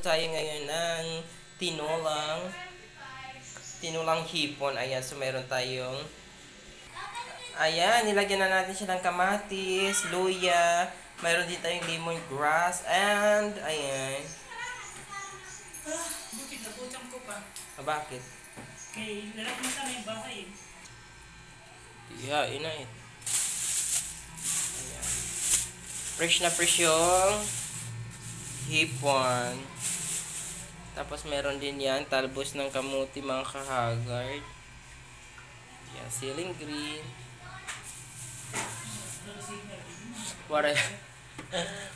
tayo ngayon ng tinulang hipon. Ayan, so meron tayong, ayan, nilagyan na natin siya ng kamatis, luya, mayroon din tayong lemongrass, and, ayan. Bukit na butang ko pa. Bakit? Kay lalaki na sa may bahay. Yeah, ina eh. Ayan. Fresh na fresh yung hipon. Tapos meron din yan, talbos ng kamuti mga kahagard. Yan, ceiling green.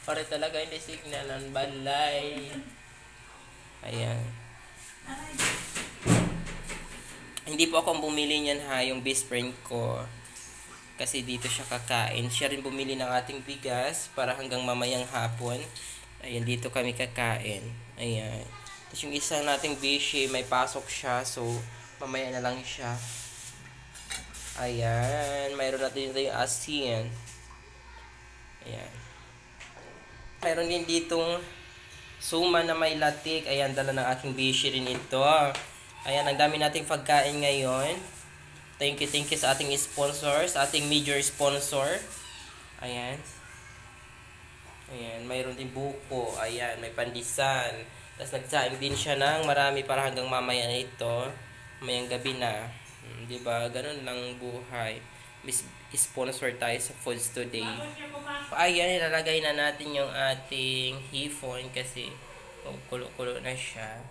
Pare talaga hindi signalan balay. Ayan. Hindi po ako bumili niyan ha, yung best friend ko. Kasi dito siya kakain. Siya rin bumili ng ating bigas para hanggang mamayang hapon. Ayan, dito kami kakain. Ayan. Tapos yung isa nating bishi, may pasok siya. So, mamaya na lang siya. Ayan. Mayroon natin dito yung asin. Ayan. Mayroon din ditong suma na may latik. Ayan, dala ng aking bishi rin ito. Ayan, ang dami nating pagkain ngayon. Thank you sa ating sponsors, ating major sponsor. Ayan. Ayan, mayroon din buko. Ayan, may pandisan. Tapos nagsaing din siya ng marami para hanggang mamaya na ito. Mayang gabi na. Diba? Ganun lang buhay. Sponsor tayo sa Foods Today. Ayan, ilalagay na natin yung ating hipon kasi kulo-kulo na siya.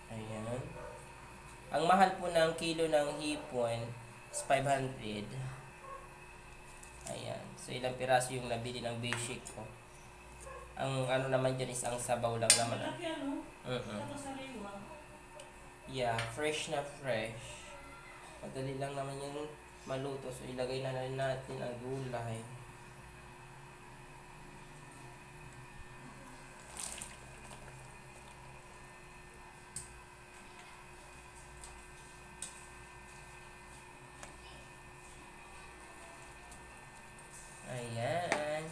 Ayan. Ang mahal po ng kilo ng hipon is 500. Ayan. So, ilang piraso yung nabili ng basic ko. Ang ano naman dyan is ang sabaw lang naman. Yeah, fresh na fresh. Madali lang naman yung maluto. So, ilagay na natin ang gulay. Ayan.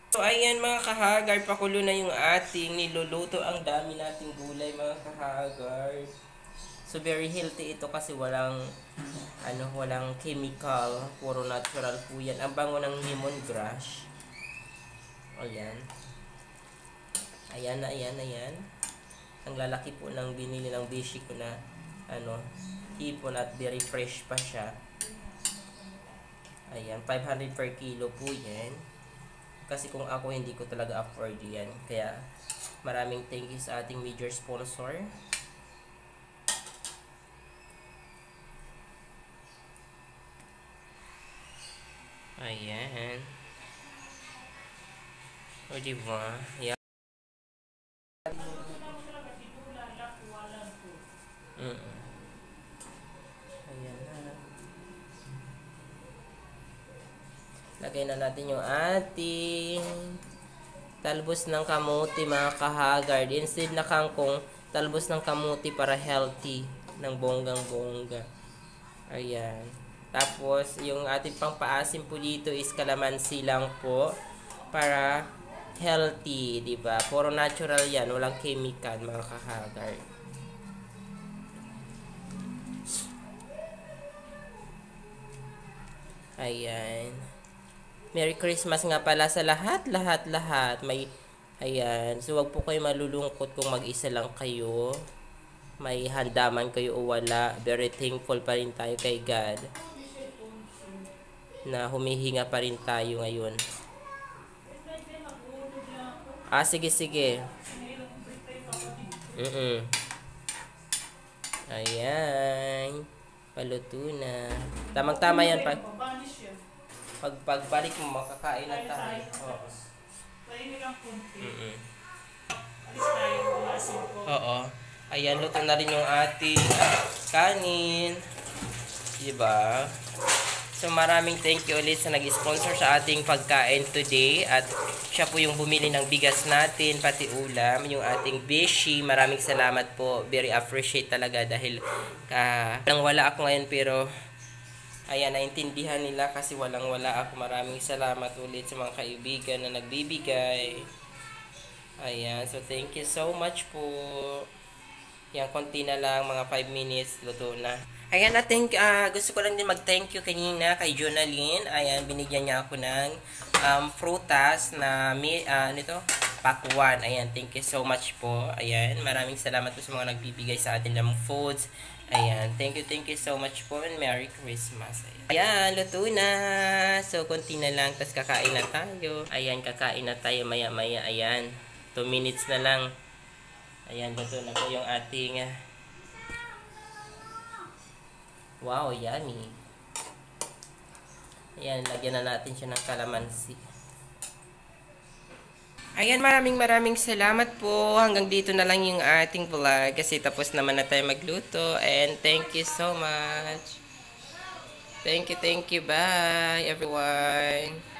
So, ayan mga kahagard, pakulo na yung ating niluluto. Ang dami nating gulay mga kahagard. So, very healthy ito kasi walang chemical. Puro natural po yan. Ang bango ng lemongrass. Ayan. Ayan. Ang lalaki po ng binili ng bishi ko na hipon at very fresh pa siya. Ayan, 500 per kilo po yan. Kasi kung ako hindi ko talaga afford yan. Kaya maraming thank you sa ating major sponsor. Ayan. O diba? Ayan. Ayan na. Lagay na natin yung ating talbos ng kamuti mga kahagard. Instead na kangkong, talbos ng kamuti para healthy ng bonggang-bongga. Ayan. Tapos, yung ating pangpaasim po dito is kalamansi lang po para healthy, diba? Puro natural yan. Walang chemical mga kahagard. Ayan. Merry Christmas nga pala sa lahat. Ayan. So, wag po kayo malulungkot kung mag-isa lang kayo. May handaman kayo o wala. Very thankful pa rin tayo kay God. Na humihinga pa rin tayo ngayon. Sige. Ayan. Paluto na. Tamang-tama yan. Pagbalik mo, makakain na tayo. Oo. Ayan, luto na rin yung ating kanin. Diba? So maraming thank you ulit sa nag-sponsor sa ating pagkain today. At siya po yung bumili ng bigas natin, pati ulam, yung ating Beshi. Maraming salamat po. Very appreciate talaga dahil wala ako ngayon pero ayan, naintindihan nila kasi walang-wala ako. Maraming salamat ulit sa mga kaibigan na nagbibigay. Ayan, so thank you so much po. Yan, konti na lang, mga 5 minutes, luto na. Ayan, gusto ko lang din mag-thank you kanina kay Jonalyn. Ayan, binigyan niya ako ng frutas na, pack 1. Ayan, thank you so much po. Ayan, maraming salamat po sa mga nagbibigay sa atin ng foods. Ayan, thank you so much po and Merry Christmas. Ayan, luto na. So, konti na lang, tapos kakain na tayo. Ayan, kakain na tayo maya-maya. Ayan, 2 minutes na lang. Ayan, luto na po yung ating wow, yummy. Ayan, lagyan na natin siya ng kalamansi. Ayan, maraming salamat po. Hanggang dito na lang yung ating vlog kasi tapos naman na tayo magluto. And thank you so much. Thank you. Bye, everyone.